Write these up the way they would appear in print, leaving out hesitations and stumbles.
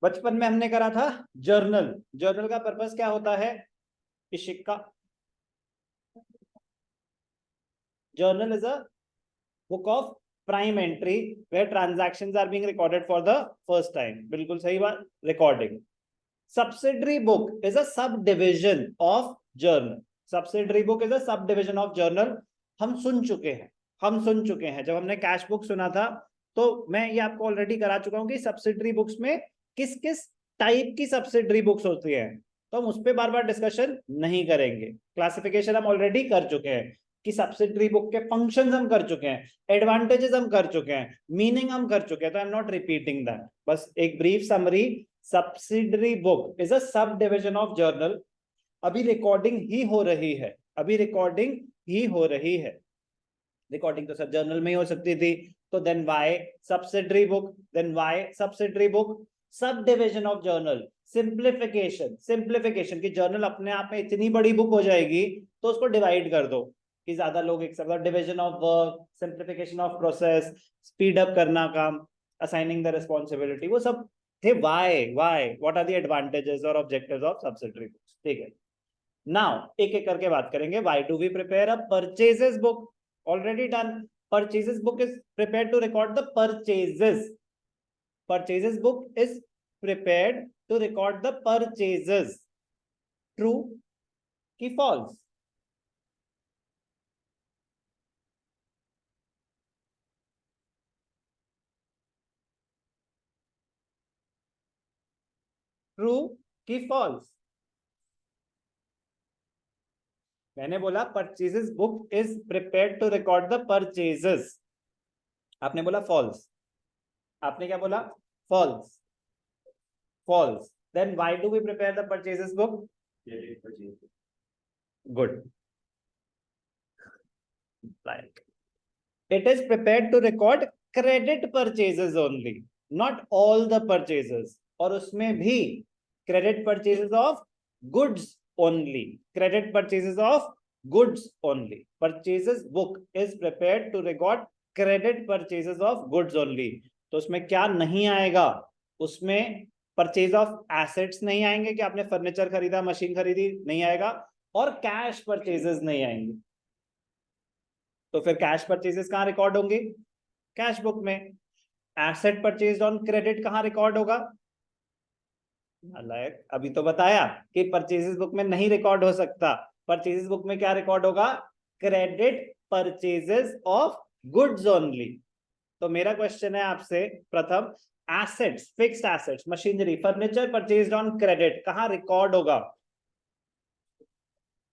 बचपन में हमने करा था जर्नल। जर्नल का पर्पस क्या होता है? इशिक का journal is a book of prime entry where transactions are being recorded for the first time. बिल्कुल सही बात, recording. Subsidiary book is a sub division of journal. Subsidiary book is a sub division of journal. हम सुन चुके हैं जब हमने cash book सुना था, तो मैं ये आपको ऑलरेडी करा चुका हूं कि सब्सिडरी बुक्स में किस किस टाइप की सब्सिडरी बुक्स होती है, तो हम उस पर बार बार डिस्कशन नहीं करेंगे। क्लासिफिकेशन हम ऑलरेडी कर चुके हैं कि सब्सिडरी बुक के फंक्शंस हम कर चुके हैं, एडवांटेजेस हम कर चुके हैं, मीनिंग हम कर चुके हैं, तो I am not repeating that. बस एक brief summary, subsidiary book is a sub division of journal. अभी रिकॉर्डिंग ही हो रही है, अभी रिकॉर्डिंग ही हो रही है। रिकॉर्डिंग तो सर जर्नल में ही हो सकती थी, तो then why subsidiary book, then why subsidiary book. Sub division of journal, simplification, simplification की जर्नल अपने आप में इतनी बड़ी बुक हो जाएगी तो उसको डिवाइड कर दो कि ज्यादा लोग एक साथ। Division of work, simplification of process, speed up करना काम, असाइनिंग द रिस्पॉन्सिबिलिटी, वो सब थे। Why what are the advantages और ऑब्जेक्टिव्स ऑफ सब्सिडरी बुक्स। ठीक है, नाउ एक एक करके बात करेंगे। Why do we prepare a purchases book? Already done. Purchases book is prepared to record the purchases. Purchases book is prepared to record the purchases. True की false? True की false? मैंने बोला purchases book is prepared to record the purchases, आपने बोला false. आपने क्या बोला? False. False. Then why do we prepare the purchases book? Good, right. It is prepared to record credit purchases only, not all the purchases. और उसमें भी credit purchases of goods only. Credit purchases of goods only. Purchases book is prepared to record credit purchases of goods only. तो उसमें क्या नहीं आएगा? उसमें purchase of assets नहीं आएंगे कि आपने फर्नीचर खरीदा, मशीन खरीदी, नहीं आएगा। और कैश परचेजेस नहीं आएंगे। तो फिर कैश परचेजेस कहां रिकॉर्ड होंगे? कैश बुक में। एसेट परचेज ऑन क्रेडिट कहां रिकॉर्ड होगा? लाइक अभी तो बताया कि परचेजेस बुक में नहीं रिकॉर्ड हो सकता। परचेजेस बुक में क्या रिकॉर्ड होगा? Credit purchases of goods only. तो मेरा क्वेश्चन है आपसे, प्रथम, assets, fixed assets, machinery, furniture purchased on credit कहां रिकॉर्ड होगा?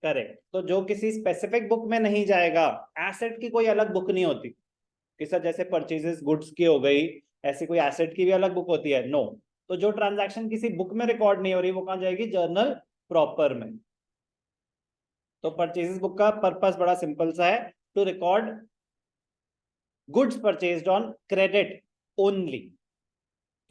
करेक्ट। तो जो किसी स्पेसिफिक बुक में नहीं जाएगा, एसेट की कोई अलग बुक नहीं होती कि सर जैसे परचेजेस गुड्स की हो गई, ऐसी कोई एसेट की भी अलग बुक होती है? नो। तो जो ट्रांजैक्शन किसी बुक में रिकॉर्ड नहीं हो रही, वो कहां जाएगी? जर्नल प्रॉपर में। तो परचेजेस बुक का पर्पस बड़ा सिंपल सा है, to record goods purchased on credit only.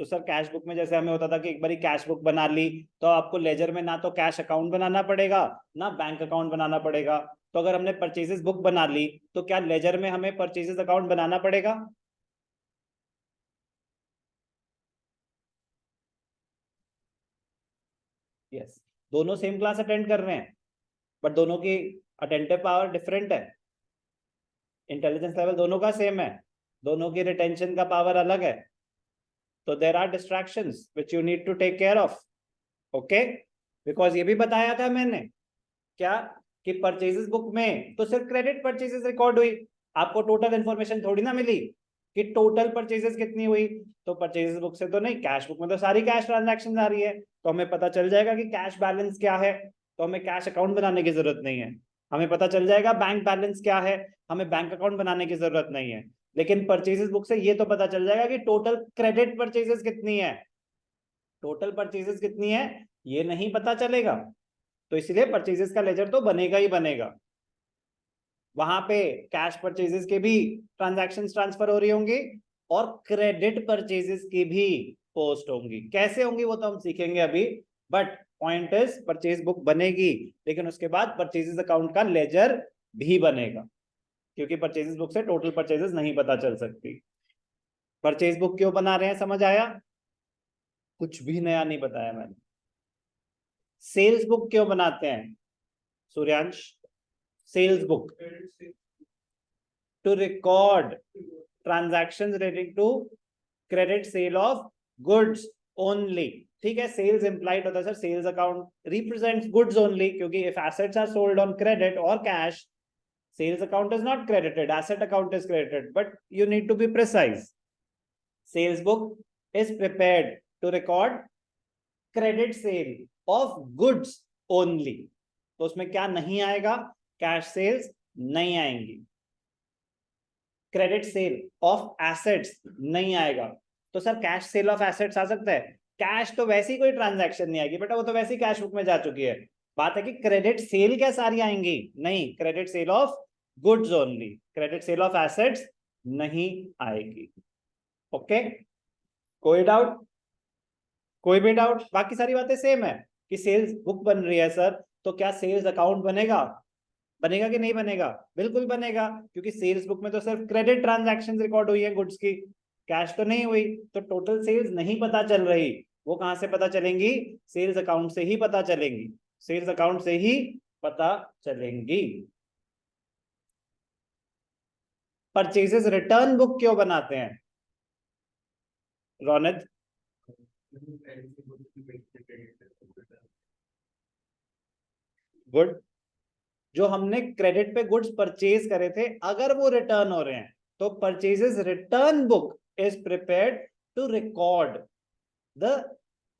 तो सर कैश बुक में जैसे हमें होता था कि एक बार कैश बुक बना ली तो आपको लेजर में ना तो कैश अकाउंट बनाना पड़ेगा ना बैंक अकाउंट बनाना पड़ेगा। तो अगर हमने परचेजेस बुक बना ली तो क्या लेजर में हमें परचेजेस अकाउंट बनाना पड़ेगा? यस। दोनों सेम क्लास अटेंड कर रहे हैं, बट दोनों की अटेंटिव पावर डिफरेंट है, इंटेलिजेंस लेवल दोनों का सेम है, दोनों की रिटेंशन का पावर अलग है। तो there are distractions which you need to take care of. Okay, because ये भी बताया था मैंने क्या, कि परचेजेस बुक में तो सिर्फ क्रेडिट परचेजेस रिकॉर्ड हुई, आपको टोटल इंफॉर्मेशन थोड़ी ना मिली कि टोटल परचेजेस कितनी हुई। तो परचेजेस बुक से तो नहीं, कैश बुक में तो सारी कैश ट्रांजैक्शन आ रही है, तो हमें पता चल जाएगा कि कैश बैलेंस क्या है। तो हमें कैश अकाउंट बनाने की जरूरत नहीं है। हमें पता चल जाएगा बैंक बैलेंस क्या है, हमें बैंक अकाउंट बनाने की जरूरत नहीं है। लेकिन परचेजेस बुक से ये तो पता चल जाएगा कि टोटल क्रेडिट परचेजेस कितनी है, टोटल परचेजेस कितनी है ये नहीं पता चलेगा। तो इसलिए परचेजेस का लेजर तो बनेगा ही बनेगा। वहां पे कैश परचेजेस के भी ट्रांजैक्शन ट्रांसफर हो रही होंगी और क्रेडिट परचेजेस की भी पोस्ट होंगी। कैसे होंगी वो तो हम सीखेंगे अभी, but point is purchase book बनेगी, लेकिन उसके बाद परचेजेस अकाउंट का लेजर भी बनेगा, क्योंकि परचेजेस बुक से टोटल परचेजेस नहीं पता चल सकती। परचेज बुक क्यों बना रहे हैं, समझ आया? कुछ भी नया नहीं बताया मैंने। सेल्स बुक क्यों बनाते हैं Suryansh? Sales book to record transactions relating to credit sale of goods only. ठीक है, सेल्स इंप्लाइड होता है sir, sales account represents goods only, क्योंकि if assets are sold on credit और cash, sales account is not credited, asset account is credited, but you need to be precise. Sales book is prepared to record credit sale of goods only. तो उसमें क्या नहीं आएगा? Cash sales नहीं आएंगी, credit sale of assets नहीं आएगा। तो sir cash sale of assets आ सकता है, कैश तो वैसे ही कोई ट्रांजैक्शन नहीं आएगी बेटा, वो तो वैसे ही कैश बुक में जा चुकी है। बात है कि क्रेडिट सेल क्या सारी आएंगी? नहीं, credit sale of goods only, credit sale of assets नहीं आएगी। ओके, कोई डाउट? कोई भी डाउट? बाकी सारी बातें सेम है कि सेल्स बुक बन रही है सर, तो क्या सेल्स अकाउंट बनेगा? बनेगा कि नहीं बनेगा? बिल्कुल बनेगा, क्योंकि सेल्स बुक में तो सिर्फ क्रेडिट ट्रांजैक्शंस रिकॉर्ड हुई है गुड्स की, कैश तो नहीं हुई, तो टोटल सेल्स नहीं पता चल रही। वो कहां से पता चलेंगी? सेल्स अकाउंट से ही पता चलेंगी, सेल्स अकाउंट से ही पता चलेंगी। परचेजेस रिटर्न बुक क्यों बनाते हैं रौनक? गुड, जो हमने क्रेडिट पे गुड्स परचेज करे थे अगर वो रिटर्न हो रहे हैं, तो purchases return book is prepared to record the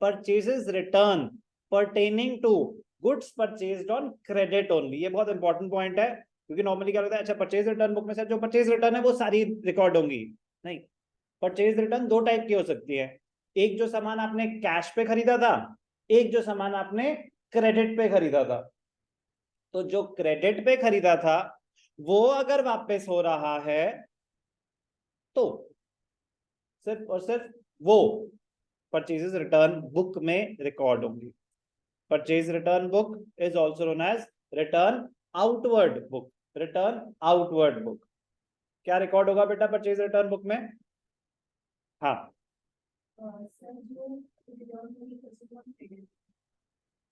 purchases return pertaining to goods purchased on credit only. ये बहुत इंपॉर्टेंट पॉइंट है, क्योंकि नॉर्मली क्या होता है, अच्छा परचेज रिटर्न बुक में से जो परचेज रिटर्न है वो सारी रिकॉर्ड होंगी, नहीं। परचेज रिटर्न दो टाइप की हो सकती है, एक जो सामान आपने कैश पे खरीदा था, एक जो सामान आपने क्रेडिट पे खरीदा था। तो जो क्रेडिट पे खरीदा था वो अगर वापस हो रहा है तो सिर्फ और सिर्फ वो परचेजेस रिटर्न बुक में रिकॉर्ड होंगी। Purchase return book is also known as return outward book. Return outward book क्या रिकॉर्ड होगा बेटा परचेज रिटर्न बुक में? हाँ,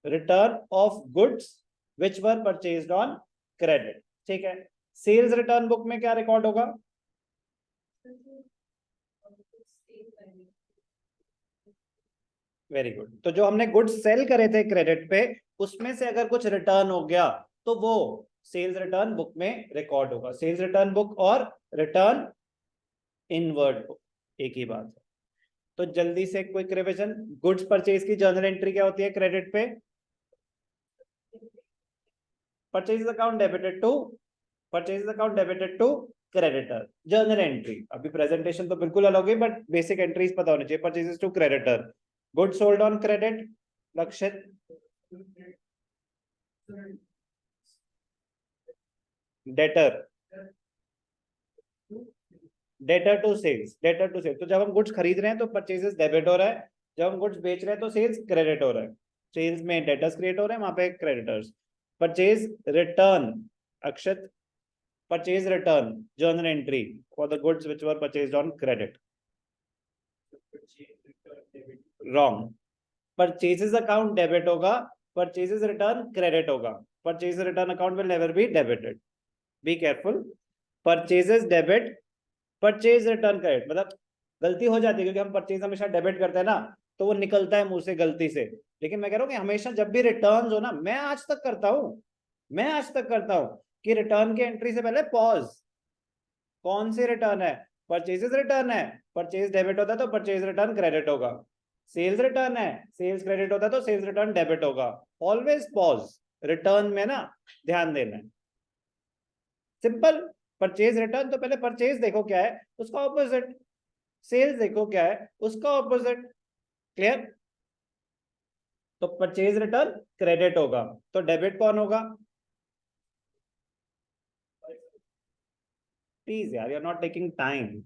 return of goods which were purchased on credit. ठीक है, सेल्स रिटर्न बुक में क्या रिकॉर्ड होगा? वेरी गुड, तो जो हमने गुड्स सेल करे थे क्रेडिट पे, उसमें से अगर कुछ रिटर्न हो गया तो वो सेल्स रिटर्न बुक में रिकॉर्ड होगा। सेल्स रिटर्न बुक और रिटर्न इनवर्ड बुक एक ही बात है। तो जल्दी से क्विक रिवीजन, गुड्स परचेज की जर्नल एंट्री क्या होती है क्रेडिट पे? Purchase account debited to, purchase account debited to creditor, journal entry. अभी प्रेजेंटेशन तो बिल्कुल अलग है, बट बेसिक एंट्रीज पता होनी चाहिए। Purchases to creditor, goods sold on credit, लक्षित debtor, debtor to sales, debtor to sales. तो जब हम गुड्स खरीद रहे हैं तो परचेजेस डेबिट हो रहा है, जब हम गुड्स बेच रहे हैं तो सेल्स क्रेडिट हो रहा है। सेल्स में डेटर्स क्रिएट हो रहे हैं, वहां पे creditors. Purchase return, Akshat, purchase return journal entry for the goods which were purchased on credit. Wrong, purchases account debit होगा, परचेजेस रिटर्न क्रेडिट होगा। Purchase return account will never be debited, be careful. Purchases debit, purchase return credit, मतलब गलती हो जाती है क्योंकि हम purchase हमेशा डेबिट करते हैं ना, तो वो निकलता है मुंह से गलती से। लेकिन मैं कह रहा हूँ कि हमेशा जब भी रिटर्न हो ना, मैं आज तक करता हूँ, मैं आज तक करता हूँ कि रिटर्न की एंट्री से पहले पॉज, कौन सी रिटर्न है? परचेजेस रिटर्न है, परचेज डेबिट होता है तो परचेज रिटर्न क्रेडिट होगा। सेल्स रिटर्न है, सेल्स क्रेडिट होता है तो सेल्स रिटर्न डेबिट होगा। ऑलवेज पॉज, रिटर्न में ना ध्यान देना है, सिंपल। परचेज रिटर्न तो पहले परचेज देखो क्या है, उसका ऑपोजिट, सेल्स देखो क्या है, उसका ऑपोजिट। क्लियर? तो परचेज रिटर्न क्रेडिट होगा, तो डेबिट कौन होगा? प्लीज यार, you are not taking time.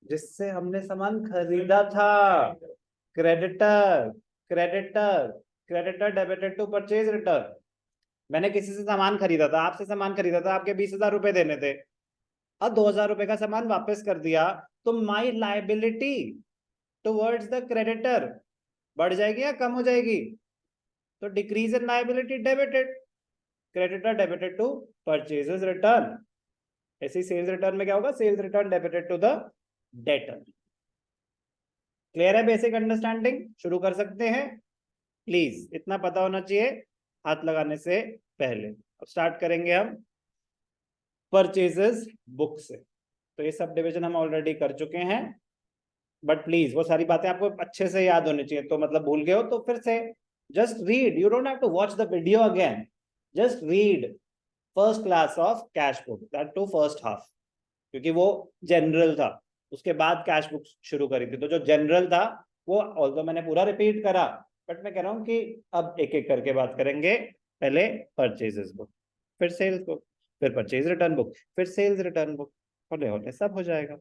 जिससे हमने सामान खरीदा था, creditor, creditor, creditor debited to purchase return. मैंने किसी से सामान खरीदा था, आपसे सामान खरीदा था, आपके 20,000 रुपए देने थे, अब 2,000 रुपए का सामान वापस कर दिया तो my liability towards the creditor बढ़ जाएगी या कम हो जाएगी? तो decrease in liability debited, creditor debited to purchases return. ऐसे सेल्स रिटर्न में क्या होगा? Sales return debited to the debtor. Clear है? बेसिक अंडरस्टैंडिंग शुरू कर सकते हैं? प्लीज इतना पता होना चाहिए हाथ लगाने से पहले। अब स्टार्ट करेंगे हम परचेजेस बुक से। तो ये सब डिविजन हम ऑलरेडी कर चुके हैं, बट प्लीज वो सारी बातें आपको अच्छे से याद होनी चाहिए। तो मतलब भूल गए हो तो फिर से just read, you don't have to watch the video again, just read first class of cash book, that to first half, क्योंकि वो जनरल था, उसके बाद कैश बुक शुरू करी थी। तो जो जनरल था वो ऑल्दो मैंने पूरा रिपीट करा, बट मैं कह रहा हूँ कि अब एक एक करके बात करेंगे। पहले परचेजेस बुक, फिर सेल्स बुक, फिर परचेज रिटर्न बुक, फिर सेल्स रिटर्न बुक, होने होने सब हो जाएगा।